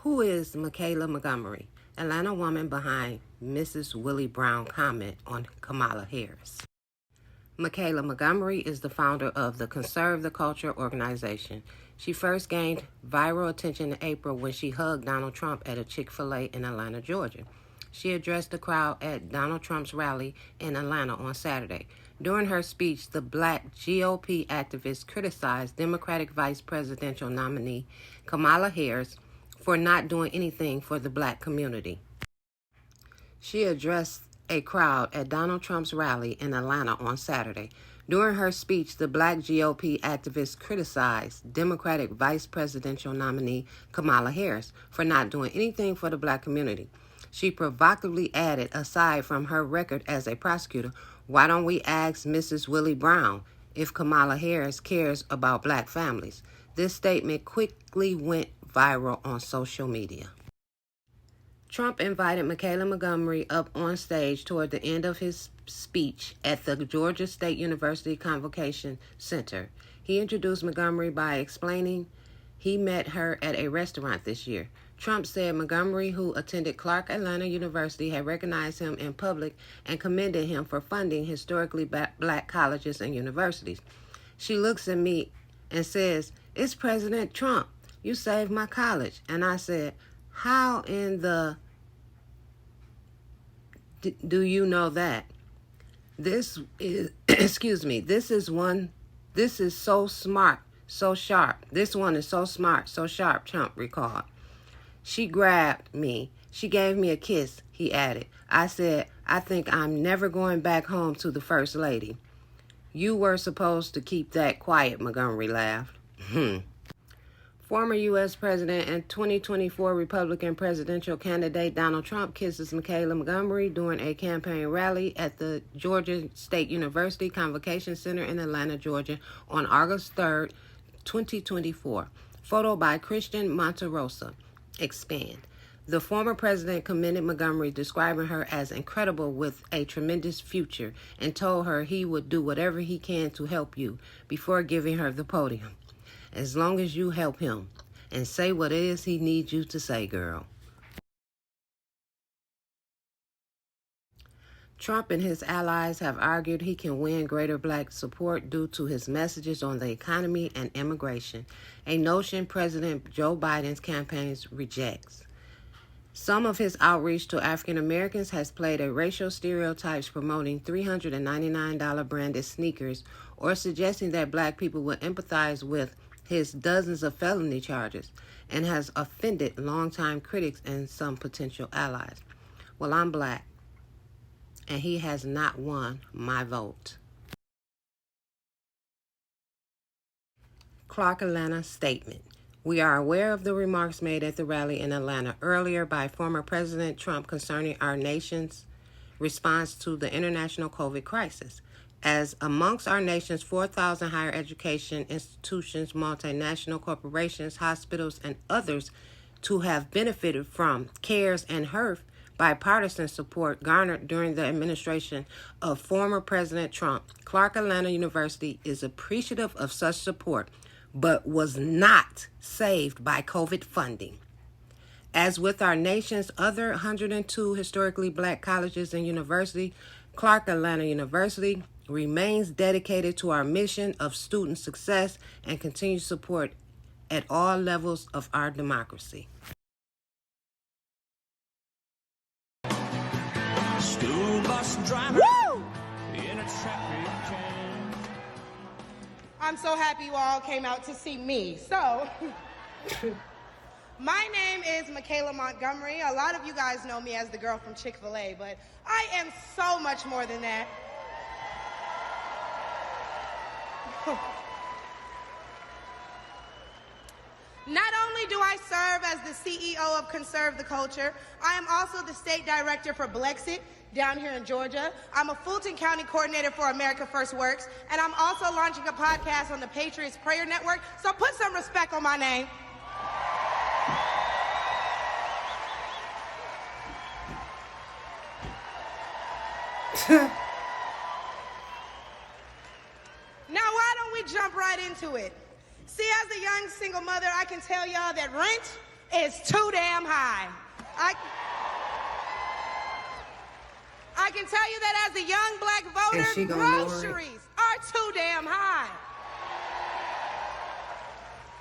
Who is Michaelah Montgomery, Atlanta woman behind Mrs. Willie Brown comment on Kamala Harris? Michaelah Montgomery is the founder of the Conserve the Culture organization. She first gained viral attention in April when she hugged Donald Trump at a Chick-fil-A in Atlanta, Georgia. She addressed the crowd at Donald Trump's rally in Atlanta on Saturday. During her speech, the Black GOP activist criticized Democratic vice presidential nominee Kamala Harris for not doing anything for the Black community. She addressed a crowd at Donald Trump's rally in Atlanta on Saturday. During her speech, the Black GOP activist criticized Democratic vice presidential nominee Kamala Harris for not doing anything for the Black community. She provocatively added, aside from her record as a prosecutor, why don't we ask Mrs. Willie Brown if Kamala Harris cares about Black families? This statement quickly went viral on social media. Trump invited Michaelah Montgomery up on stage toward the end of his speech at the Georgia State University Convocation Center. He introduced Montgomery by explaining he met her at a restaurant this year. Trump said Montgomery, who attended Clark Atlanta University, had recognized him in public and commended him for funding historically Black colleges and universities. She looks at me and says, "It's President Trump. You saved my college." And I said, "How in the do you know that?" This is, this is so smart, so sharp. This one is so smart, so sharp, Trump recalled. She grabbed me. She gave me a kiss, he added. I said, "I think I'm never going back home to the First Lady." "You were supposed to keep that quiet," Montgomery laughed. Former U.S. President and 2024 Republican presidential candidate Donald Trump kisses Michaelah Montgomery during a campaign rally at the Georgia State University Convocation Center in Atlanta, Georgia on August 3rd, 2024. Photo by Christian Monterosa. Expand. The former president commended Montgomery, describing her as incredible with a tremendous future, and told her he would do whatever he can to help you before giving her the podium. "As long as you help him and say what it is he needs you to say, girl." Trump and his allies have argued he can win greater Black support due to his messages on the economy and immigration, a notion President Joe Biden's campaign rejects. Some of his outreach to African Americans has played at racial stereotypes, promoting $399 branded sneakers or suggesting that Black people will empathize with his dozens of felony charges, and has offended longtime critics and some potential allies. Well, I'm Black, and he has not won my vote. Clark Atlanta statement. We are aware of the remarks made at the rally in Atlanta earlier by former President Trump concerning our nation's response to the international COVID crisis. As amongst our nation's 4,000 higher education institutions, multinational corporations, hospitals, and others to have benefited from CARES and HERF bipartisan support garnered during the administration of former President Trump, Clark Atlanta University is appreciative of such support, but was not saved by COVID funding. As with our nation's other 102 historically Black colleges and universities, Clark Atlanta University remains dedicated to our mission of student success and continued support at all levels of our democracy. School bus driver. Woo! In a traffic jam. I'm so happy you all came out to see me. So, my name is Michaelah Montgomery. A lot of you guys know me as the girl from Chick-fil-A, but I am so much more than that. Not only do I serve as the CEO of Conserve the Culture, I am also the state director for Blexit down here in Georgia. I'm a Fulton County coordinator for America First Works, and I'm also launching a podcast on the Patriots Prayer Network, so put some respect on my name. Now, why don't we jump right into it? See, as a young single mother, I can tell y'all that rent is too damn high. I can tell you that as a young black voter, groceries are too damn high.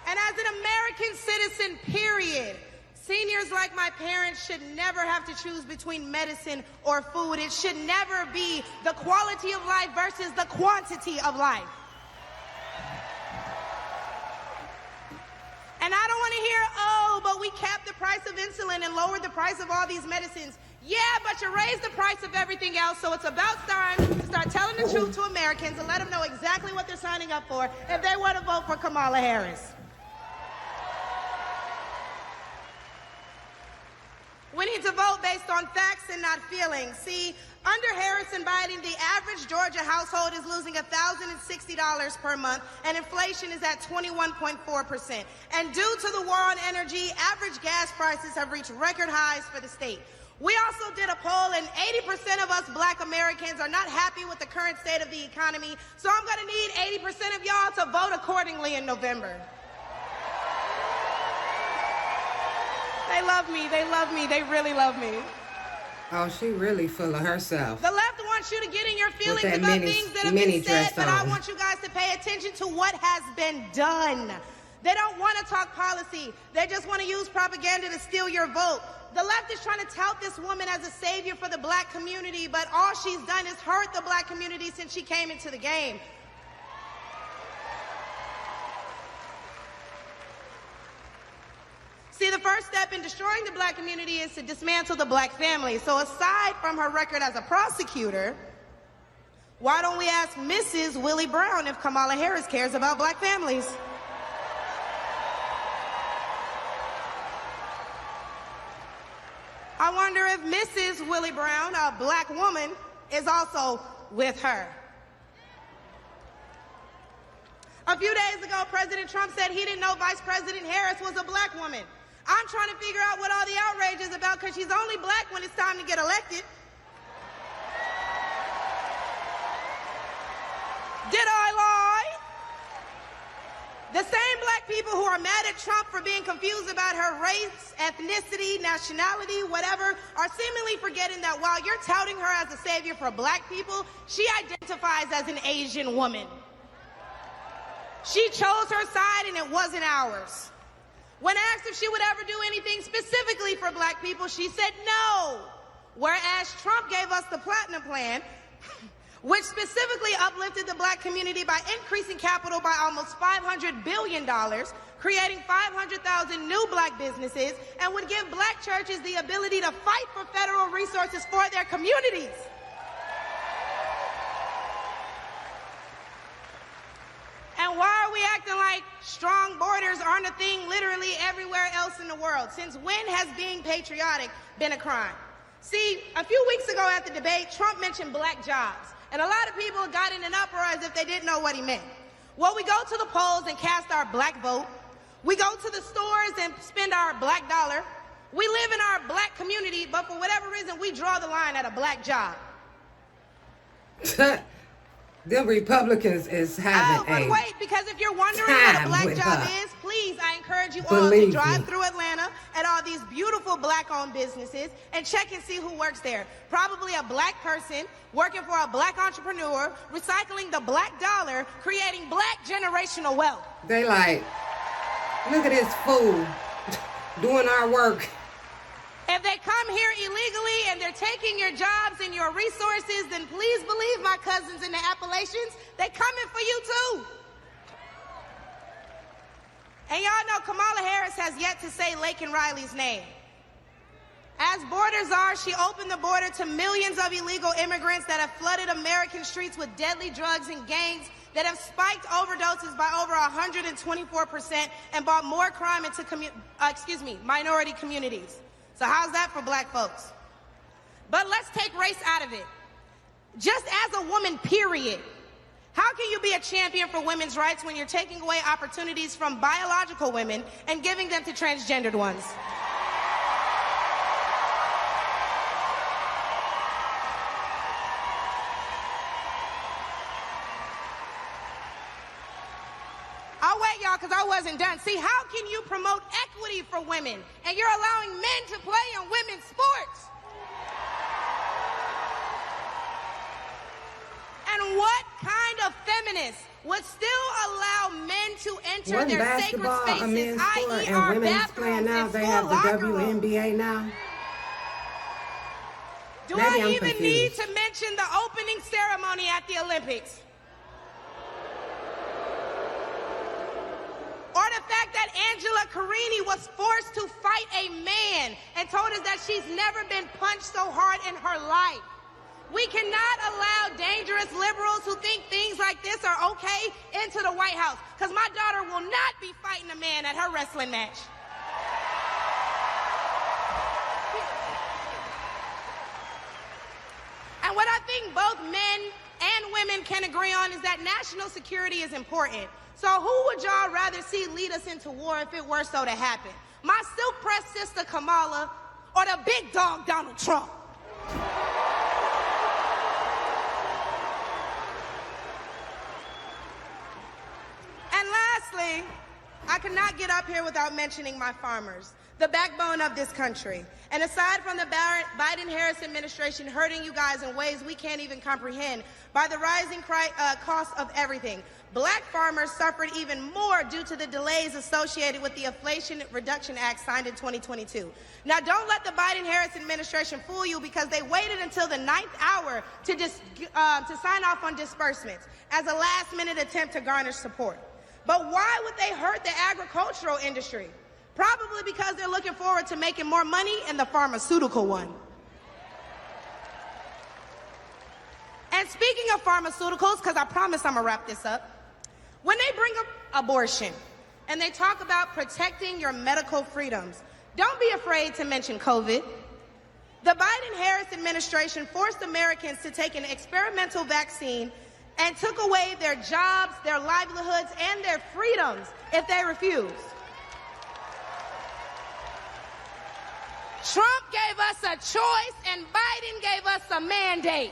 And as an American citizen, period, seniors like my parents should never have to choose between medicine or food. It should never be the quality of life versus the quantity of life. And I don't want to hear, oh, but we capped the price of insulin and lowered the price of all these medicines. Yeah, but you raised the price of everything else, so it's about time to start telling the truth to Americans and let them know exactly what they're signing up for if they want to vote for Kamala Harris. We need to vote based on facts and not feelings. See, under Harris and Biden, the average Georgia household is losing $1,060 per month, and inflation is at 21.4%. And due to the war on energy, average gas prices have reached record highs for the state. We also did a poll, and 80% of us black Americans are not happy with the current state of the economy, so I'm going to need 80% of y'all to vote accordingly in November. They love me, they really love me. Oh, she really full of herself. The left wants you to get in your feelings about things that have been said, but I want you guys to pay attention to what has been done. They don't want to talk policy. They just want to use propaganda to steal your vote. The left is trying to tout this woman as a savior for the black community, but all she's done is hurt the black community since she came into the game. See, the first step in destroying the black community is to dismantle the black family. So aside from her record as a prosecutor, why don't we ask Mrs. Willie Brown if Kamala Harris cares about black families? I wonder if Mrs. Willie Brown, a black woman, is also with her. A few days ago, President Trump said he didn't know Vice President Harris was a black woman. I'm trying to figure out what all the outrage is about because she's only black when it's time to get elected. Did I lie? The same black people who are mad at Trump for being confused about her race, ethnicity, nationality, whatever, are seemingly forgetting that while you're touting her as a savior for black people, she identifies as an Asian woman. She chose her side and it wasn't ours. When asked if she would ever do anything specifically for black people, she said no. Whereas Trump gave us the Platinum Plan, which specifically uplifted the black community by increasing capital by almost $500 billion, creating 500,000 new black businesses, and would give black churches the ability to fight for federal resources for their communities. And why are we acting like strong borders aren't a thing literally everywhere else in the world? Since when has being patriotic been a crime? See, a few weeks ago at the debate, Trump mentioned black jobs. And a lot of people got in an uproar as if they didn't know what he meant. Well, we go to the polls and cast our black vote. We go to the stores and spend our black dollar. We live in our black community, but for whatever reason, we draw the line at a black job. The Republicans is having but wait, because if you're wondering what a black job is, please, I encourage you all to drive through Atlanta at all these beautiful black-owned businesses and check and see who works there. Probably a black person working for a black entrepreneur, recycling the black dollar, creating black generational wealth. They like, look at this fool doing our work. If they come here illegally and they're taking your jobs and your resources, then please believe my cousins in the Appalachians, they coming for you too. And y'all know Kamala Harris has yet to say Laken Riley's name. As borders are, she opened the border to millions of illegal immigrants that have flooded American streets with deadly drugs and gangs that have spiked overdoses by over 124% and brought more crime into minority communities. So how's that for black folks? But let's take race out of it. Just as a woman, period. How can you be a champion for women's rights when you're taking away opportunities from biological women and giving them to transgendered ones? I'll wait, y'all. y'all, because I wasn't done. See, how can you promote equity for women and you're allowing men to play in women's sports? And what kind of feminist would still allow men to enter Wasn't their sacred basketball a spaces, men's sport i.e. and our women's playing bathrooms now? and They school have the locker rooms? WNBA now. Do Maybe I I'm even need confused. to mention the opening ceremony at the Olympics? Or the fact that Angela Carini was forced to fight a man and told us that she's never been punched so hard in her life. We cannot allow dangerous liberals who think things like this are okay into the White House, because my daughter will not be fighting a man at her wrestling match. And what I think both men and women can agree on is that national security is important. So who would y'all rather see lead us into war if it were so to happen? My silk-pressed sister Kamala or the big dog Donald Trump? And lastly, I cannot get up here without mentioning my farmers, the backbone of this country. And aside from the Biden-Harris administration hurting you guys in ways we can't even comprehend by the rising cost of everything, black farmers suffered even more due to the delays associated with the Inflation Reduction Act signed in 2022. Now, don't let the Biden-Harris administration fool you, because they waited until the 9th hour to sign off on disbursements as a last-minute attempt to garner support. But why would they hurt the agricultural industry? Probably because they're looking forward to making more money in the pharmaceutical one. And speaking of pharmaceuticals, because I promise I'm gonna wrap this up, when they bring up abortion and they talk about protecting your medical freedoms, don't be afraid to mention COVID. The Biden-Harris administration forced Americans to take an experimental vaccine and took away their jobs, their livelihoods, and their freedoms if they refused. Trump gave us a choice and Biden gave us a mandate.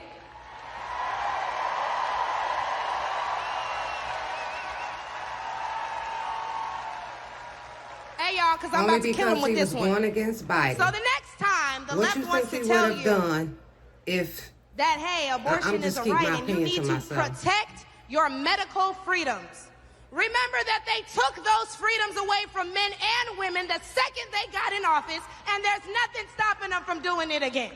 Hey, y'all, because I'm about to kill him with this one. Going against Biden. So the next time the left wants to tell you what you think he would have done if that, hey, abortion is a right and you need to protect your medical freedoms. Remember that they took those freedoms away from men and women the second they got in office, and there's nothing stopping them from doing it again.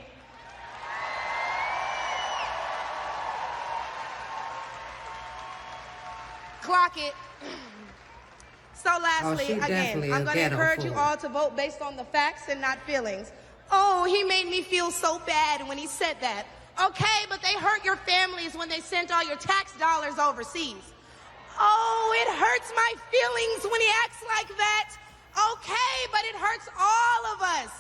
Clock it. So lastly, again, I'm going to encourage you all to vote based on the facts and not feelings. Oh, he made me feel so bad when he said that. Okay, but they hurt your families when they sent all your tax dollars overseas. Oh, it hurts my feelings when he acts like that. Okay, but it hurts all of us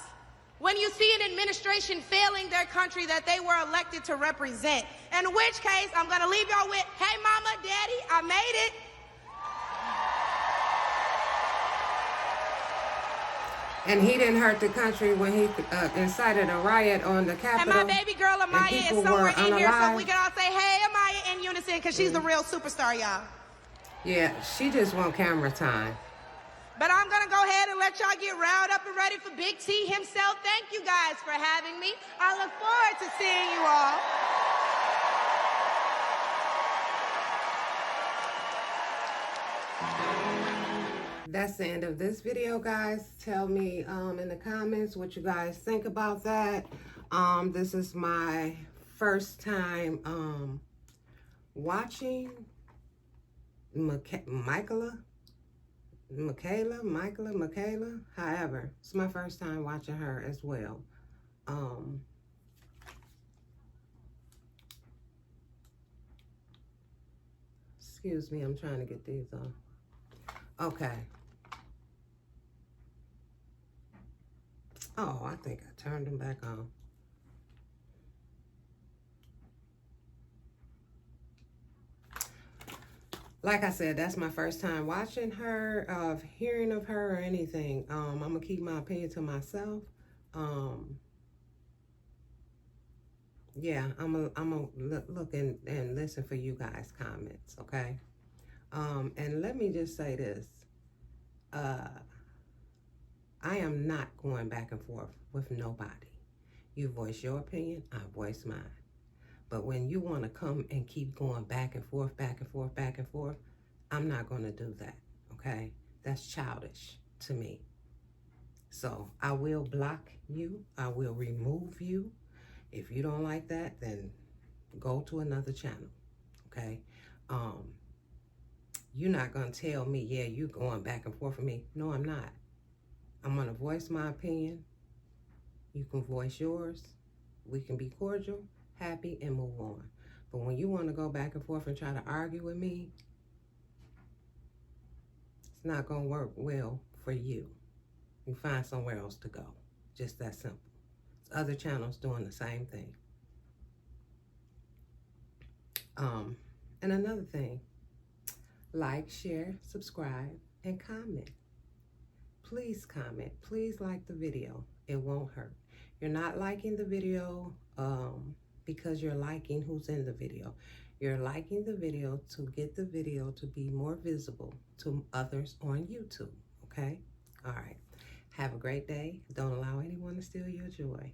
when you see an administration failing their country that they were elected to represent. In which case, I'm going to leave y'all with, hey, mama, daddy, I made it. And he didn't hurt the country when he incited a riot on the Capitol. And my baby girl Amaya is somewhere in here, so we can all say, hey, Amaya, in unison, because she's the real superstar, y'all. Yeah, she just want camera time. But I'm going to go ahead and let y'all get riled up and ready for Big T himself. Thank you guys for having me. I look forward to seeing you all. That's the end of this video, guys. Tell me in the comments what you guys think about that. This is my first time watching Michaelah, however, it's my first time watching her as well. Excuse me, I'm trying to get these on. Okay. Oh, I think I turned them back on. Like I said, that's my first time watching her, hearing of her or anything. I'm gonna keep my opinion to myself. Yeah, I'm gonna look and listen for you guys' comments, okay? And let me just say this. I am not going back and forth with nobody. You voice your opinion, I voice mine. But when you want to come and keep going back and forth, back and forth, back and forth, I'm not going to do that, okay? That's childish to me. So I will block you. I will remove you. If you don't like that, then go to another channel, okay? You're not going to tell me, yeah, you're going back and forth with me. No, I'm not. I'm going to voice my opinion. You can voice yours. We can be cordial, happy, and move on. But when you want to go back and forth and try to argue with me, it's not going to work well for you. You find somewhere else to go. Just that simple. There's other channels doing the same thing. And another thing, like, share, subscribe, and comment. Please comment. Please like the video. It won't hurt. You're not liking the video because you're liking who's in the video. You're liking the video to get the video to be more visible to others on YouTube, okay? All right. Have a great day. Don't allow anyone to steal your joy.